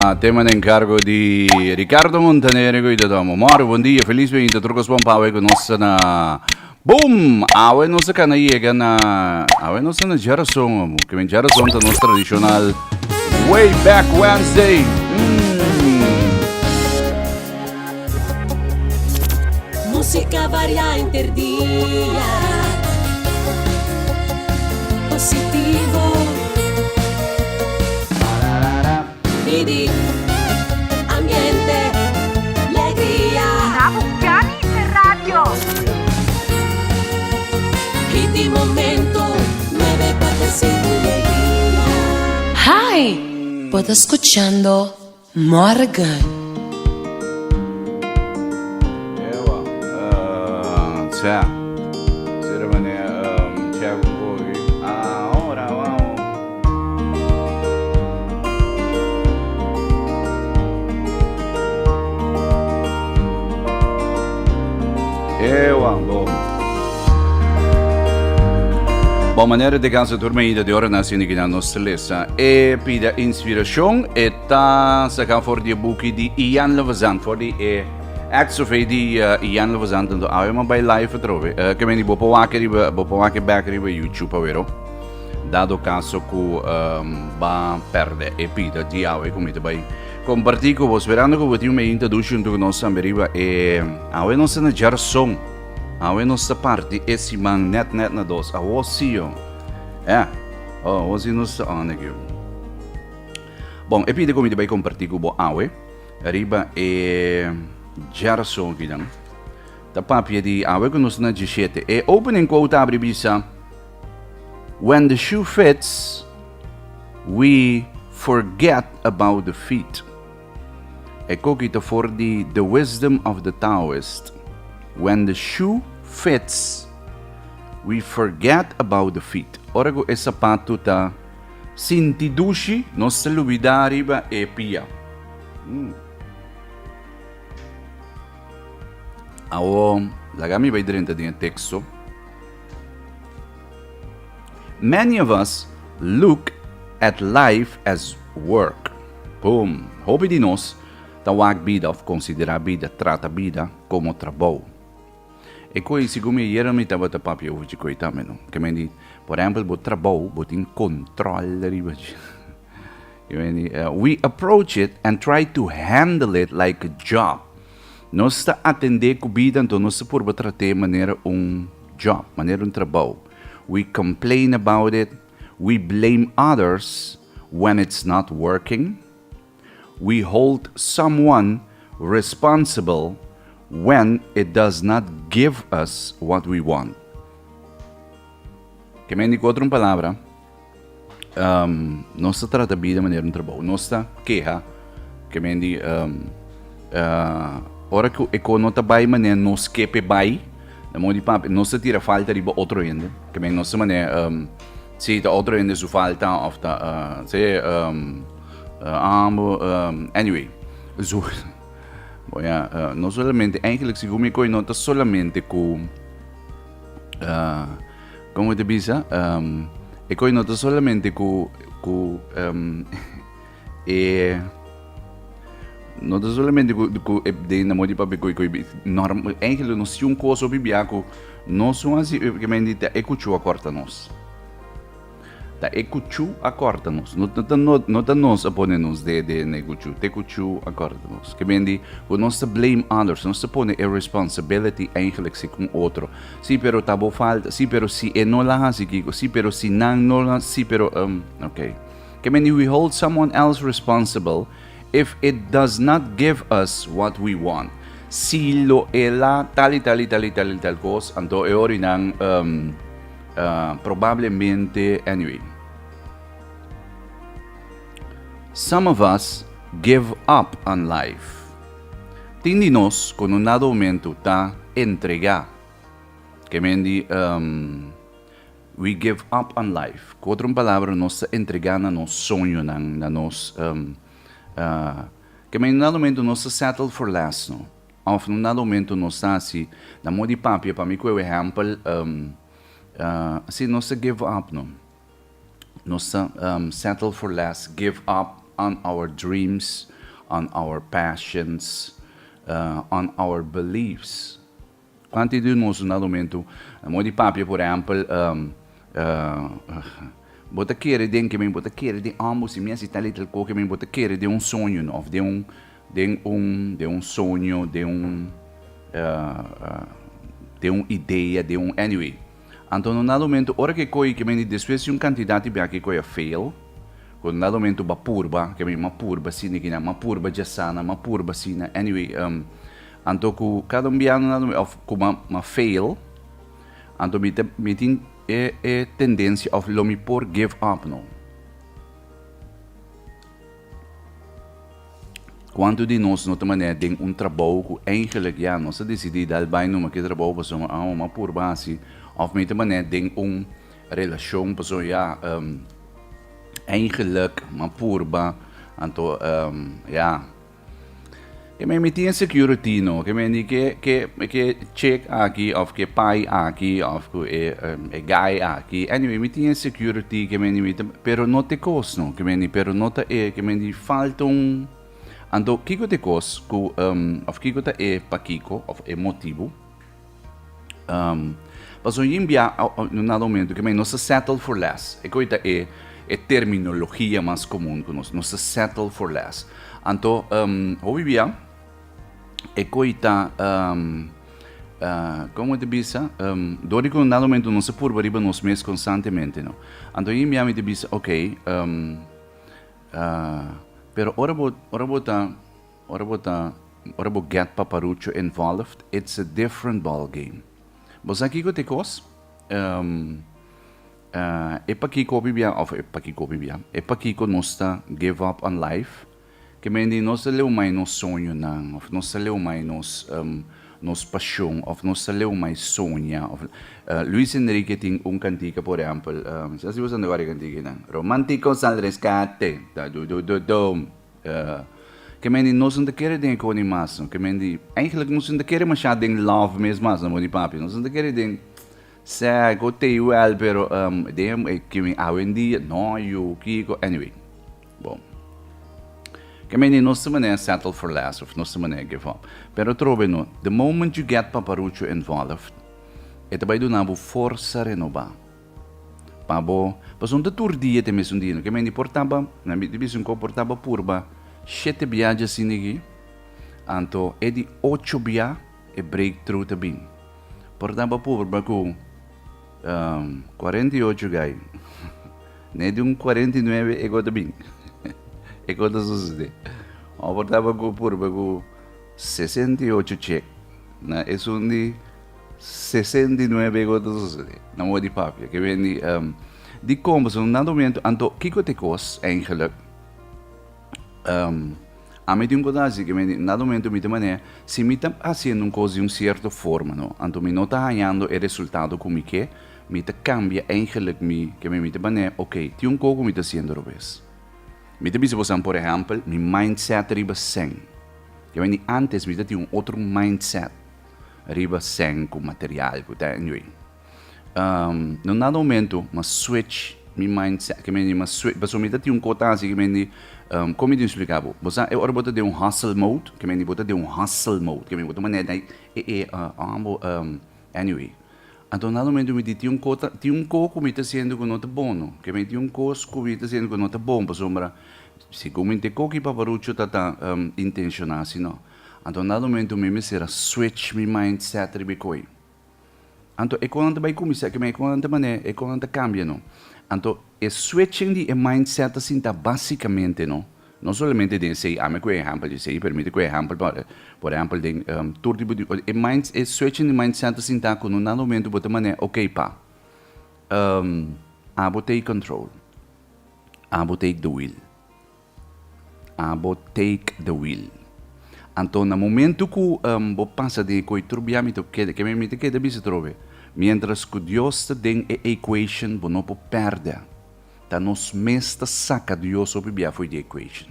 Tema na encargo di Riccardo Montanero e da Moro, bom dia, feliz bem-vindo, trocos bom pau e conosco na boom, awe nossa cana iega na awe nossa na geração, que vem geração da nossa tradicional Way Back Wednesday. Música varia interdia, positivo. Vidi, ambiente, LEGRIA. WKDS Radio. Hit di momento, 945 LEGRIA. Hi, puedo escuchando Morgan. C'è un po' ora wow. Bom maneira de casa dormida de hora nascendo aqui na nossa lista e pida inspirashon e tá sacar for die buki di Iyanla Vanzant for die acts of di Iyanla Vanzant do ma by live trove che meni bopo wake back riba YouTube vero dado caso ku ba perde e pida di awe come te by compartir com você sperando que você me introduce junto com nós amberiba e awe não se na jarson awe nossa parte esse man net na dos a osio hoje nos aqui bom e pide como te vai compartir com bo awe riba e jarson que não da papia di awe com nós na g7 e opening quote abre bisa when the shoe fits we forget about the feet. Ecco kita for the wisdom of the Taoist. When the shoe fits, we forget about the feet. Ora go e sapato ta sinti dushi, nostra lubida riba e pia. Awo, lagami vai dentro di texto. Many of us look at life as work. Boom. Hobby di nós tawag vida of considerar vida, trata vida como trabalho. E coi segundo ieri mi tava papio hoje coi tameno. Que mendi, por exemplo, bo trabalho, bo tin control riba. We approach it and try to handle it like a job. Nós está atender com vida, então nós por tratar maneira job, maneira trabalho. We complain about it. We blame others when it's not working. We hold someone responsible when it does not give us what we want. Que me indico outra palavra. Nossa trata vida de maneira trabalho. Nossa queja. Que me indico. Ora que eu não trabalho de maneira nos quepe bai. Na mão de papo, nossa tira falta de outro ainda. Que me nossa maneira. Se de outro ainda su falta of da anyway zo não solamente eigenlijk se come coi nota solamente com como te bisa e coi nota solamente com e nota solamente com de na modi papi coi normal eigenlijk não se coisa bibiaco não são assim que me dita e cuchu acorta nós ta ekuchu acorda-nos. Não tá nós aponemos de neguchu. Te ekuchu acorda-nos. Que bem di, o nós blame others. Nós põe a responsibility eigenlijk se com outro. Si pero tabo falta. Si pero si e não la si kiko. Si pero si nang no la. Si pero okay. Que bem di, we hold someone else responsible if it does not give us what we want. Si lo ela tal cosa. Anto e ori nang probabilmente anyway. Some of us give up on life. Tindi nos con un dado momento ta entregar. Que mendi we give up on life. Com outra palavra, nós entregar na nosso sonho, na nos que mendi num dado momento nós settle for less, no. Of num dado momento nós assim, na modi papia para mim com o exemplo assim nós give up, no. Nós settle for less, give up on our dreams, on our passions, on our beliefs. Quanti di noi nel momento, di papi, per esempio, bota querer den que me bota querer de ambos e minha se tal tal co que me bota querer de sonho of de sonho de ideia de anyway. Então no momento hora que coi que me después candidato bem que coi a fail, quando no momento ba purba que me ma purba sine que na ma purba jasana ma purba sine anyway então com cada biano of como ma fail, então me tem é tendência of lo me por give up no. Quanto de nós não maneira tem trabalho que eigenlijk ja nós decidi dar bem numa que trabalho para uma por base of me maneira tem relação para ja eigenlijk uma purba então ja que me tinha security no que me que check aqui of que pai aqui of que guy aqui anyway me tinha security que me pero não te cos no que me pero não te que me falta então kiko te cos ku of kiko te pakiko of motivo paso imbia no momento que me não se settle for less e coita terminologia mais comum que nós não se settle for less então hoje via e coita como te bisa dorico no momento não se purba riba nos mês constantemente no então eu me te bisa ok pero ora bo get paparucho involved it's a different ball game mas aqui que te cos e pa kiko bibia of e pa kiko nosta give up on life que mendi não se leu mais nos sonho não, of não se leu mais nos paixão, of não se leu mais sonha. Luis Enrique tem cantiga, por exemplo, se você não vai cantiga não, românticos al rescate, que mendi não se quer den com animação, que mendi eigenlijk não se quer mais den love mesmo, mas não de papi, não se quer den se gostei well, pero dem que me awendi, não eu kiko anyway, bom. Que mean não se maneira settle for less, of não se maneira give up. Pero trove no, the moment you get paparucho involved, ito vai do nabo força renovar. Pabo, pas um tour dia te mesmo dia, que mean portava, na mi division ko portava purba, 7 viagens sinigi, anto é de 8 via e breakthrough te bem. Portava purba com 48 gai, ne de 49 e go te bem. E quando sucede? Eu portava com purba com 68 check, na é de 69 quando sucede. Não vou de papi, que vem de como são nada momento, então que te cos eigenlijk a mim tem um coisa que me nada momento me maneira se me tá fazendo coisa de uma certa forma, não, então me não tá ganhando o resultado como que me tá cambia eigenlijk me que me maneira, ok, tem coisa me tá sendo robes. Me te você por exemplo, mi mindset riba 100. Que vem antes me tinha outro mindset riba 100 com material, com anyway. No nada momento, mas switch mi mindset, que me mas switch, mas me tinha coisa assim que me como eu explicava, você eu ora bota de hustle mode, que me bota de hustle mode, que me bota maneira anyway. Então, nada momento me tinha coisa que me está sendo com nota bom, que me tinha coisa que me está sendo com nota bom, para sombra, se como te coque paparucho tá intencional assim não. Então, nada momento me será switch mi mindset ribicoi. Então, é quando vai começar, que me quando maneira, é quando cambia não. Então, é switching de mindset assim tá basicamente não. Não somente de sei, me que exemplo de sei, permite que exemplo, por exemplo, de todo tipo de é switching de mindset assim tá com um momento botar maneira, ok pá, abo take control, abo take the wheel, abo take the wheel. Então, no momento que bo passa de coi turbiamento que me queda bisa trove, mientras que Deus te den a equation, bo não pode perder. Tá nos mesta saca Deus sobre bia foi de equation.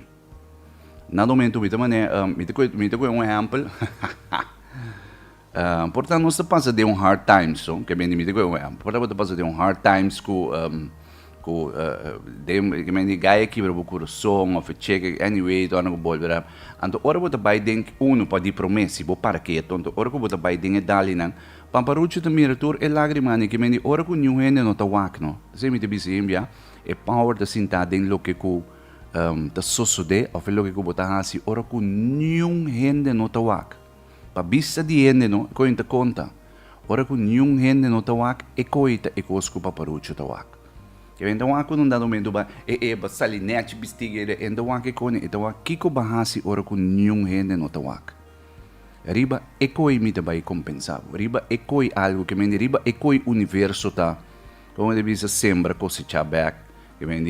Na momento me maneira, me te exemplo. Portanto, não se passa de hard times, so que bem me te exemplo. Portanto, passa de hard times com ko que men die gaia que para o som of check anyway to ano bol vera anto ora bota bai denk uno pa di promessi bo para que tonto ora ko bota bai denk dali nang pamparucho te miratur e lagrimani que men di ora ko new hende no tawak no se mi te bisimbia e power da sinta den lo que ko da sosode of lo que ko bota hasi ora ko new hende no tawak pa bisa di hende no ko inta conta ora ko new hende no tawak e ko ita e ko sku pamparucho tawak. Então, quando não dá no meio ba salinete bistiga então que cone então kiko bahasi ora com nenhum rende no tawak. Riba ekoi mita vai compensar. Riba ekoi algo que men riba ekoi universo tá. Como deve ser sembra cosechar back. Que men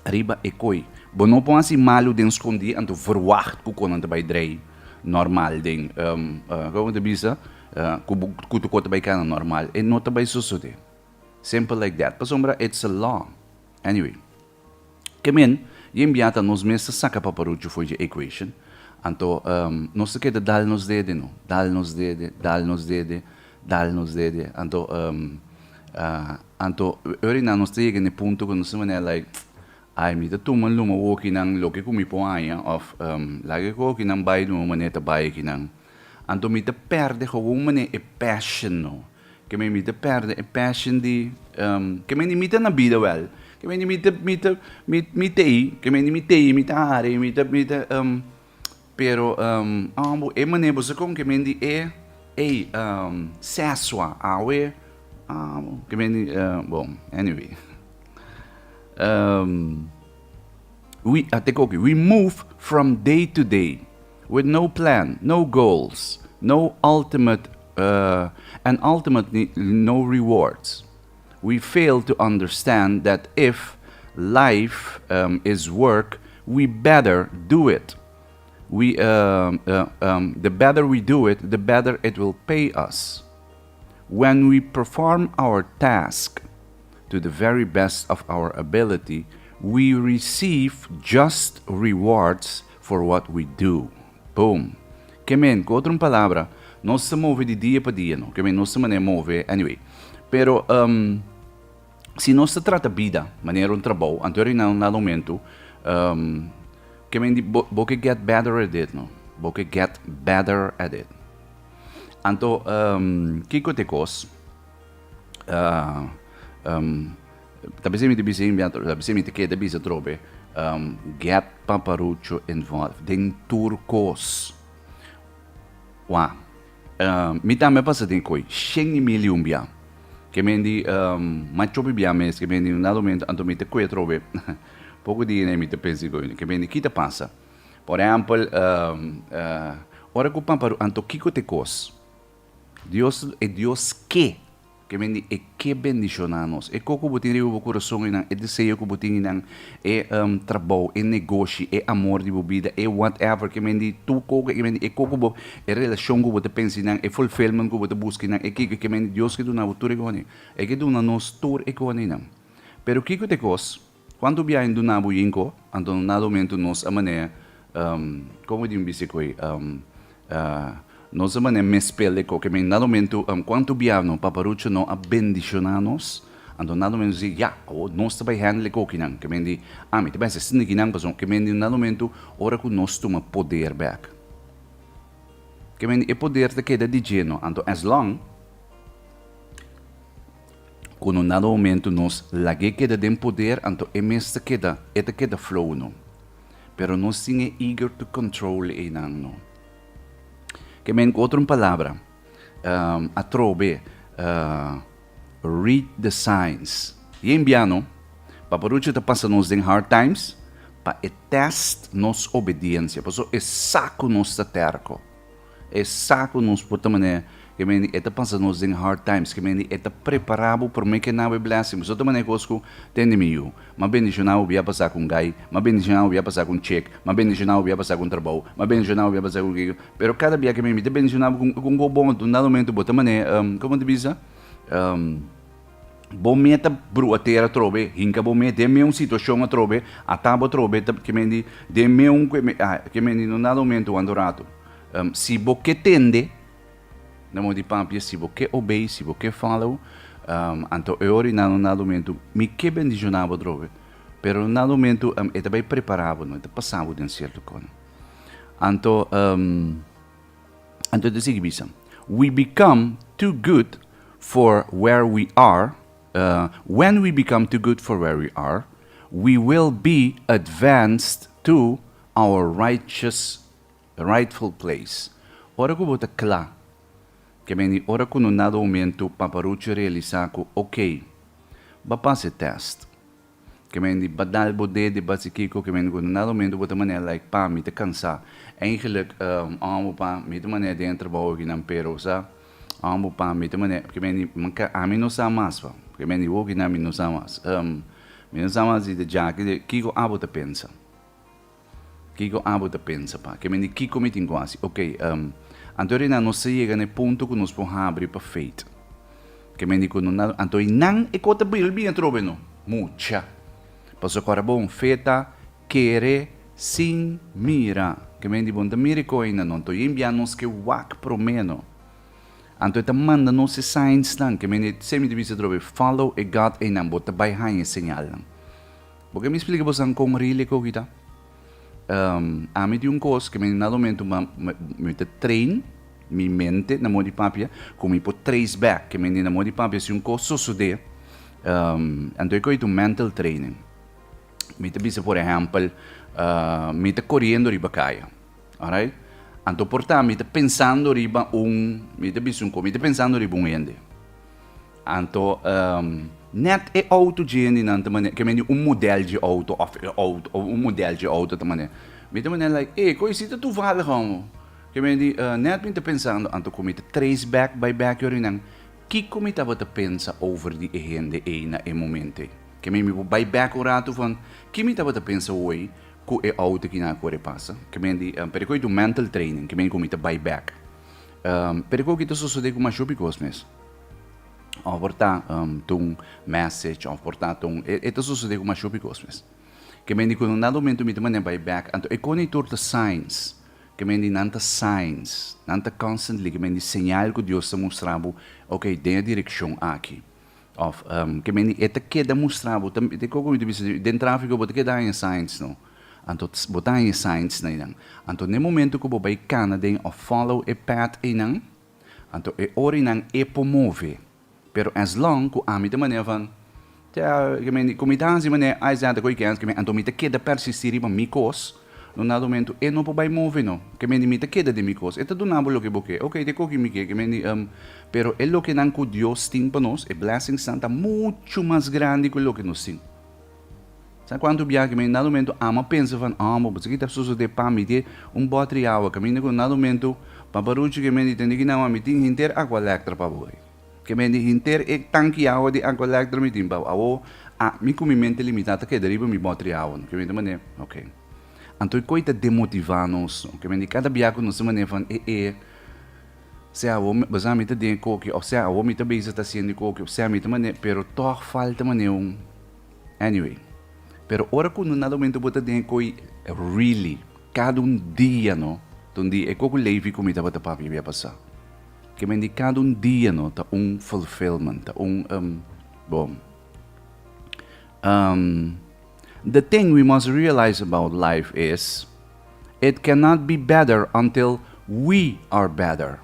riba ekoi. Bom não pode assim malo den escondi anto verwacht ku kon ante vai drei normal den como deve ser ku tu kota vai kana normal e nota vai suceder. Simple like that. Pasombra, it's a law. Anyway. Kemen, yembiata nos mesa saca paparucho foi de equation. Anto, não se queda dal nos dede, no. Dal nos dede. Anto, orina nos tege ne punto quando se mane like, ai mi ta tuman luma woki nang loki kumi poaya of lagi ko kinang bay no maneta bay kinang. Anto mi ta perde gewoon mane e passion no. Que me imita perde a passion di que me imita na vida well que me imita que me imita are imita pero e maneiro se com que me di sesua awe que me bom anyway we move from day to day with no plan, no goals, no ultimate and ultimately no rewards. We fail to understand that if life is work, we better do it. The better we do it, the better it will pay us. When we perform our task to the very best of our ability, we receive just rewards for what we do. Boom. Kemen, com outra palavra, nós se move de dia para dia, não? Que nós se move, anyway. Pero, se nós se trata vida, maneira um trabalho, anterior no momento, que você get better at it, não? Você get better at it. Então, que te cos? Talvez me debisse enviar, talvez me te debisse trobe, get paparucho involved, den turcos. Wow. Mi também passa tem coi 100 milhões bia que me di macho bia mes que me di na momento anto me te coi trobe pouco di ne me te pensi coi que me di kita passa por exemplo ora que pamparu anto kiko te cos Dios é Dios que me di e que bendicionanos e coco botin o coração e desejo que botin nang e trabalho e negócio e amor de bebida e whatever que me di tu coco que me di e coco bo e relação que bote pensi nang e fulfillment que bote busque nang e que me di Dios que do na futuro goni e que do na nos tour e goni nang pero kiko te cos quando bia indo na buinco ando na momento nos amane como di bisicoi nós amane mespele que me na momento quanto biano paparucho no a bendicionanos ando na momento diz nós também handle coquinang que me di me te pensa sin kinang pason que me di na momento ora que nós toma poder back que me di e poder te queda di geno ando as long quando na momento nós lagi queda den poder ando e mesta queda eta queda flow no pero nós tinha eager to control e nang no que me encontro uma palavra a trobe read the signs e em biano paparucho te passa nos em hard times pa e test nos obediência paso e saco nos terco e saco nos puta mané que me eta passa nos em hard times que me eta preparado por me que na blessing so também cosco tende miu ma bendicional via passar com gai ma bendicional via passar com check ma bendicional via passar com trabalho ma bendicional via passar com pero cada dia que me bendicional com go bom do nada momento bota mané como te bisa bom meta bruateira trobe hinca bom meta de me situação a trobe a tabo trobe que me de me que me no nada momento andorato se bo que tende não de pampia se você obey se você follow Anto ori na momento me que bendicionava drobe. Pero na momento é também preparado, não é passado de certo cono. Anto de seguir bisa. We become too good for where we are. When we become too good for where we are, we will be advanced to our rightful place. Ora ko bota kla. Que meni ora ko no nado momento paparuche realizar ko okay. Ba passe test. Que meni badal bode de basikiko que meni ko no nado momento bota maneira like pa me te cansa. Eigenlijk amo pa me te maneira dentro ba ogi nan pero sa. Amo pa me te maneira que meni manca ami no sa mas pa. Que meni ogi na mi no sa mas. Mi no sa mas de jack de kiko abo te pensa. Kiko abo te pensa pa. Que meni kiko me tin quasi. Okay, Antori na nos chega no ponto que nos podemos abrir para feito. Que me digo não, Antori não é cota bilbi entrou no mucha. Passo agora bom feita querer sim mira. Que me digo não mira coisa não. Antori enviando nos que wak promeno. Antori tá manda nos signs não. Que me digo sempre divisa trobe follow e God e não bota by hand señal. Porque me explica você como really ko kita. A mim de coisa que me na momento me trein minha mente na modi papia como me pode trace back que me na modi papia se coisa sucede então eu do mental training me te bisa por exemplo me te correndo riba caia alright então porta me te pensando riba me te bisa me te pensando riba ende então net é auto gene nanta maneira que me modelo de auto ou modelo de auto também me também like coisa tu vale como que me net me pensando anto como te trace back by back yorinang que como estava te pensa over die agenda na momento que me by back o rato van que me estava te pensa hoje com é auto que na corre passa que me pero coi do mental training que me como te by back pero coi que tu sucede com mais jobicos mesmo of portar um message of portar это sucede com mais jobicos que me digo no nada momento me também by back então é conector de signs que me diz nanta signs nanta constantly que me diz señal que Deus está mostrando ok tem a direção aqui of que me diz é que demonstrado também de como diz dentro tráfego botar que dá em signs não então botar em signs não então no momento que eu vai cana tem of follow a path não então é hora não é promove pero as long que a mim de maneira van que me comitância maneira a exata coisa que me então me te queda persistir para mim cos no nada momento e não pode mover não que me te queda de mim cos é tudo nabo lo que boque ok te coque me que me pero é lo que não que Deus tem para nós é blessing santa muito mais grande que lo que nós tem sabe quando viaja que me nada momento ama pensa van mas aqui tá sucedendo para mim ter bote de água que me no nada momento para barulho que me tem que não me tem inteiro água elétrica para boy que me diz inteiro é tanque água de água elétrica me tem para me com minha mente limitada que deriva me bote de água que me de maneira ok então coisa demotivar-nos que me diz cada viagem nós maneira van se a homem mas a mim te tem coque ou se a homem também está sendo coque ou se a mim também pero toch falta maneira anyway pero ora quando nada momento bota tem coi really cada dia não então dia é coco leve como estava te papi vai passar que me diz cada dia não tá fulfillment tá bom the thing we must realize about life is it cannot be better until we are better.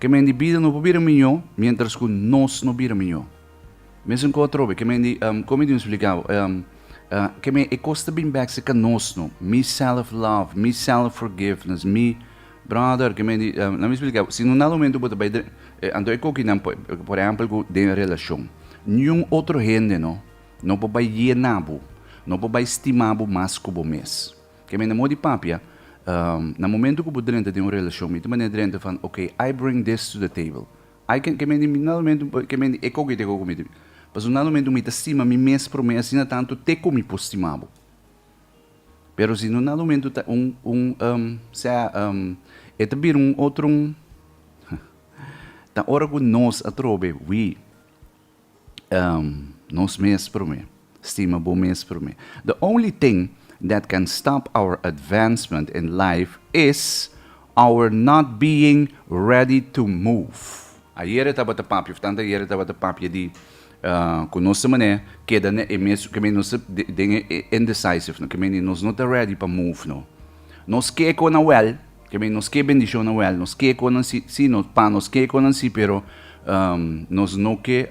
Que me diz vida não pode melhor, mientras que nós não vira melhor. Mesmo que outro que me diz como eu explicava que me custa bem back se que nós não me self love, me self forgiveness, me brother que me diz não me explicava se no nada momento bota vai então é que não por exemplo de relação nenhum outro gente não pode llenar não pode estimar mais que o mês que me namoro de papia no momento que o dentro de uma relação me também dentro de ok I bring this to the table I can que me no momento que me é que te comigo mas no momento me estima me mês por mês assim tanto te como por estimado pero se no momento se é também outro tá hora que nós atrobe nós mês por mês estima bom mês por mês the only thing that can stop our advancement in life is our not being ready to move Ayer estava a papi, portanto ayer estava a papi de conosco mané que da né é mesmo que nós dingen indecisive, que nós não tá ready para move não. Nós que com a well, que nós que bendição na well, nós que com a si nós pa nós que com a si pero nós não que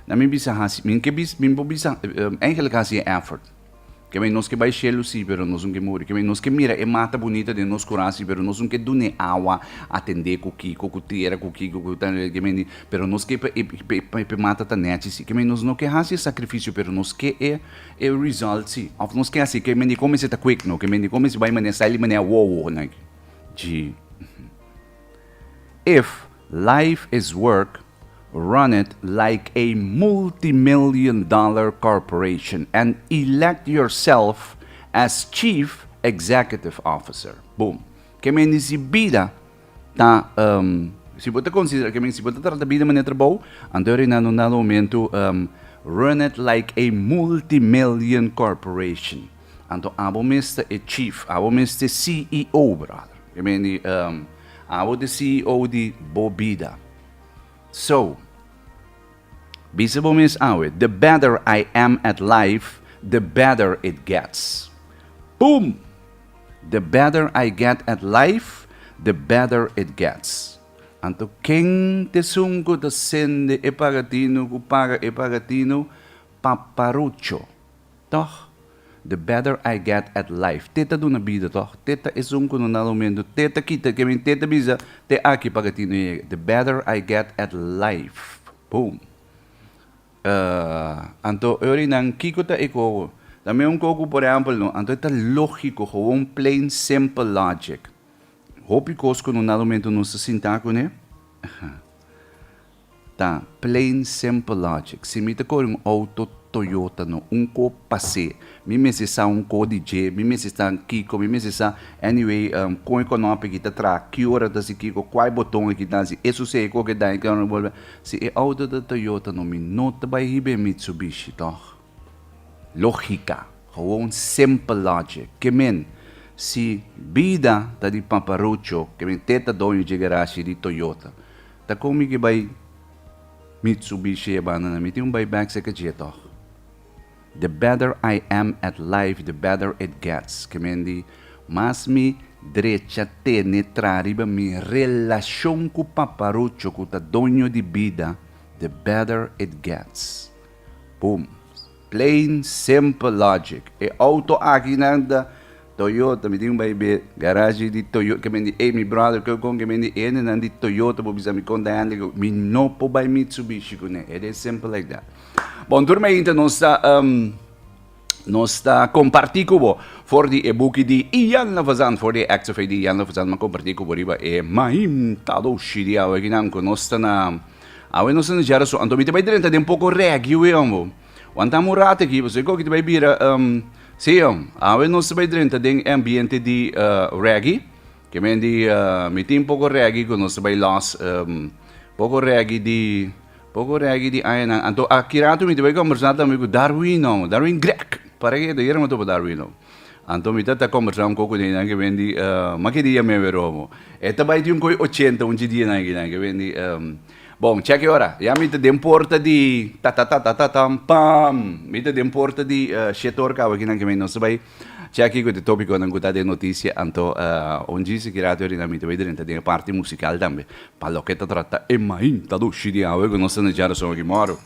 na minha bisa hasi, minha bisa eigenlijk hasi effort. Que nós que vai chelo si, pero nós não que morre. Que nós que mira é mata bonita de nós coração, pero nós não que dune água atender coqui, cocuteira, coqui, que pero nós que mata ta net si. Que nós não que hasi sacrifício, pero nós que é result si. Of nós que assim que como se tá quick no, que como se vai mané sai mané wow, né? G. If life is work, run it like a multi-million-dollar corporation and elect yourself as chief executive officer. Boom. Que si vida ta si você considera que si você trata vida maneira trabalho, andor na no momento run it like a multi-million corporation. Anto abo mesta é chief, abo mesta CEO, brother. Que abo de CEO de bobida. So, bisabo is awe, the better I am at life, the better it gets. Boom! The better I get at life, the better it gets. Anto quem te sungo da sende e pagatino, kupaga e pagatino, paparucho. Toch? The better I get at life. Teta do na vida, toch? Teta é sungo no nalomendo. Teta kita, que teta bisa, te aqui pagatino. The better I get at life. Boom. Anto, eu nang kiko ta iko. Também coco, por exemplo, no, anto é lógico, gewoon plain simple logic. Hopi kosko no nalomendo no se sintaco, né? Tá, plain simple logic. Se me te cor auto Toyota no ko passe, mi sa ko DJ, mi sa kiko, mi sa anyway com econômico que tá tra, que hora da se kiko, qual botão que tá se, isso sei ko que dá que não volve. Se é auto da Toyota no mi nota vai hibe Mitsubishi, toch? Lógica, gewoon simple logic. Que men si vida tá di paparucho, que men teta dono de garagem di Toyota. Tá como que vai Mitsubishi e banana, mi tem buyback sa kadje, toch? The better I am at life, the better it gets. Que mendi, mas mi derecha penetrariba mi relação com o paparucho, com o dono de vida, the better it gets. Boom. Plain, simple logic. E auto aqui nanda Toyota, me tem baby garagem de Toyota, que mendi, mi brother, que mendi, nanda de Toyota, bo bisa mi conta ande, mi no po by Mitsubishi, né? It is simple like that. Bom, turma, então, nós está compartilhando for the buki di Iyanla Vanzant, for the acts of di Iyanla Vanzant, ma compartilhando riba e Mainta, dushi di awe, ginanko, nós está na jara so, anto, mite vai direnta de pouco reggae, uiamo. Wanta murate aqui, você que vai bira, sim, awe nós vai direnta de ambiente de reggae, que mendi, mite um pouco reggae, que nós vai los, pouco reggae de ayana. Anto akirato mi vai conversar também com Darwin Grek. Para que de irmão to Darwin. Anto mi tá conversar pouco de que vendi maquidia me veromo. Eta vai de 80 dia na que vendi bom, check ora. Já me te importa de pam. Me te importa de setor ka que me não se vai check com o tópico na guta de notícia. Anto onde se kirato ora mi te vai dentro de parte musical também. Palo que tá trata e Mainta dushi di awe que nós não já somos que moro.